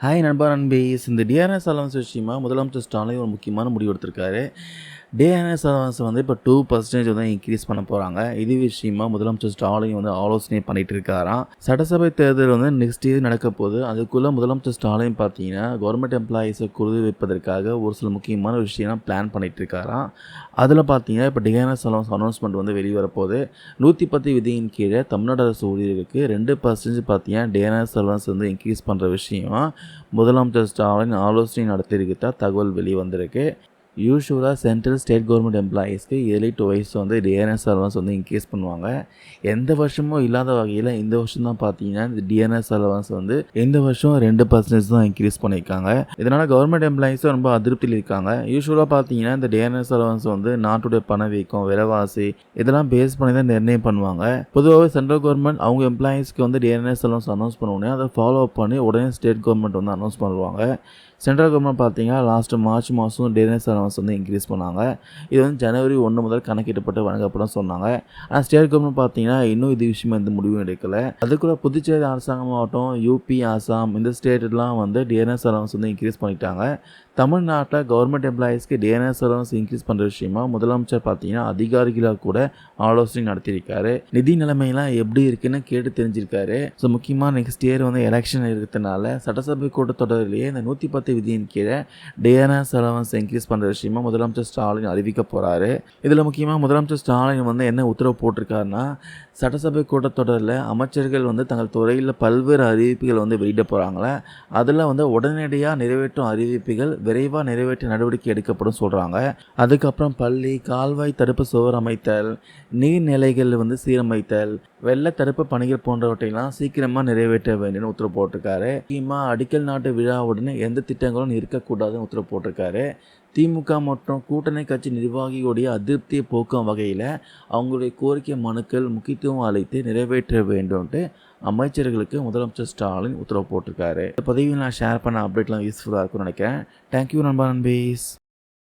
Hi நண்பா நண்பீஸ். இந்த TRS allowance விஷயமா முதலமைச்சர் ஸ்டாலின் ஒரு முக்கியமான முடிவு எடுத்திருக்காரு. டிஆர்எஸ் அலவன்ஸ் இப்போ 2% வந்து இன்க்ரீஸ் பண்ண போகிறாங்க. இது விஷயமா முதலமைச்சர் ஸ்டாலின் வந்து ஆலோசனை பண்ணிட்டு இருக்காராம். சட்டசபை தேர்தல் வந்து நெக்ஸ்ட் இயர் நடக்க போகுது. அதுக்குள்ளே முதலமைச்சர் ஸ்டாலின் பார்த்தீங்கன்னா கவர்மெண்ட் எம்ப்ளாயீஸை குறுது வைப்பதற்காக ஒரு சில முக்கியமான விஷயம்லாம் பிளான் பண்ணிட்டு இருக்காராம். அதில் பார்த்தீங்கன்னா இப்போ டிஆர்எஸ் அலவன்ஸ் அனௌன்ஸ்மெண்ட் வந்து வெளிவரப்போகுது. 110 விதியின் கீழே தமிழ்நாடு அரசு ஊழியர்களுக்கு 2% பார்த்தீங்கன்னா டிஆர்எஸ் அலவன்ஸ் வந்து இன்க்ரீஸ் பண்ணுற விஷயமா முதலமைச்சர் ஸ்டாலின் ஆலோசனை நடத்தியிருக்கிறதா தகவல் வெளியே வந்திருக்கு. யூஸ்வலாக சென்ட்ரல் ஸ்டேட் கவர்மெண்ட் எம்ப்ளாயீஸ்க்கு இயர்லி 2 வந்து டிஎன்எஸ் அலவன்ஸ் வந்து இன்க்ரீஸ் பண்ணுவாங்க. எந்த வருஷமும் இல்லாத வகையில் இந்த வருஷம் தான் பார்த்தீங்கன்னா இந்த டிஎன்எஸ் அலவன்ஸ் வந்து இந்த வருஷம் 2% தான் இன்க்ரீஸ் பண்ணியிருக்காங்க. இதனால் கவர்மெண்ட் எம்ப்ளாயீஸும் ரொம்ப அதிருப்தியில் இருக்காங்க. யூஸ்வலாக பார்த்தீங்கன்னா இந்த டிஎன்எஸ் அலவன்ஸ் வந்து நாட்டுடைய பணவீக்கம், விலைவாசி இதெல்லாம் பேஸ் பண்ணி தான் நிர்ணயம் பண்ணுவாங்க. பொதுவாகவே சென்ட்ரல் கவர்மெண்ட் அவங்க எம்ப்ளாயீஸ்க்கு வந்து டிஎன்எஸ் அலவன்ஸ் அனௌன்ஸ் பண்ண அதை ஃபாலோ அப் பண்ணி உடனே ஸ்டேட் கவர்மெண்ட் வந்து அனௌன்ஸ் பண்ணுவாங்க. சென்ட்ரல் கவர்மெண்ட் பார்த்தீங்கன்னா லாஸ்ட்டு மார்ச் மாதம் டிஎன்எஸ் அலவன்ஸ் வந்து இன்க்ரீஸ் பண்ணாங்க. இது வந்து ஜனவரி 1 முதல் கணக்கிடப்பட்டு வழங்கப்படும் சொன்னாங்க. ஆனால் ஸ்டேட் கவர்மெண்ட் பார்த்தீங்கன்னா இன்னும் இது விஷயமா எந்த முடிவும் எடுக்கலை. அதுக்குள்ள புதுச்சேரி அரசாங்கமாகட்டும், யூபி, ஆசாம் இந்த ஸ்டேட்லாம் வந்து டிஎன்எஸ் அலவன்ஸ் வந்து இன்க்ரீஸ் பண்ணிட்டாங்க. தமிழ்நாட்டில் கவர்மெண்ட் எம்ப்ளாயீஸ்க்கு டிஎன்எஸ் அலவன்ஸ் இன்க்ரீஸ் பண்ணுற விஷயமா முதலமைச்சர் பார்த்தீங்கன்னா அதிகாரிகளாக கூட ஆலோசனை நடத்தியிருக்காரு. நிதி நிலைமையெல்லாம் எப்படி இருக்குன்னு கேட்டு தெரிஞ்சிருக்காரு. ஸோ முக்கியமாக நெக்ஸ்ட் இயர் வந்து எலெக்ஷன் இருக்கிறதுனால சட்டசபை கூட்டத்தொடரிலேயே இந்த 110 விதியின் கீழே டிஎன்எஸ் அலவன்ஸ் இன்க்ரீஸ் பண்ணுற விஷயமா முதலமைச்சர் ஸ்டாலின் அறிவிக்க போகிறாரு. இதில் முக்கியமாக முதலமைச்சர் ஸ்டாலின் வந்து என்ன உத்தரவு போட்டிருக்காருன்னா, சட்டசபை கூட்டத்தொடரில் அமைச்சர்கள் வந்து தங்கள் துறையில் பல்வேறு அறிவிப்புகள் வந்து வெளியிட போகிறாங்களே, அதில் வந்து உடனடியாக நிறைவேற்றும் அறிவிப்புகள் விரைவாக நிறைவேற்ற நடவடிக்கை எடுக்கப்படும் சொல்கிறாங்க. அதுக்கப்புறம் பள்ளி, கால்வாய் தடுப்பு சுவர் அமைத்தல், நீர்நிலைகள் வந்து சீரமைத்தல், வெள்ள தடுப்பு பணிகள் போன்றவற்றையெல்லாம் சீக்கிரமாக நிறைவேற்ற வேண்டும்னு உத்தரவு போட்டிருக்காரு. முக்கியமாக அடிக்கல் நாட்டு விழாவுடன் எந்த திட்டங்களும் இருக்கக்கூடாதுன்னு உத்தரவு போட்டிருக்காரு. திமுக மற்றும் கூட்டணி கட்சி நிர்வாகிகளுடைய அதிருப்தியை போக்கும் வகையில் அவங்களுடைய கோரிக்கை மனுக்கள் முக்கியத்துவம் அளித்து நிறைவேற்ற வேண்டும்ட்டு அமைச்சர்களுக்கு முதலமைச்சர் ஸ்டாலின் உத்தரவு போட்டிருக்காரு. இந்த பதிவில் நான் ஷேர் பண்ண அப்டேட்லாம் யூஸ்ஃபுல்லாக இருக்கும்னு நினைக்கிறேன். தேங்க்யூ நண்பா நண்பீஸ்.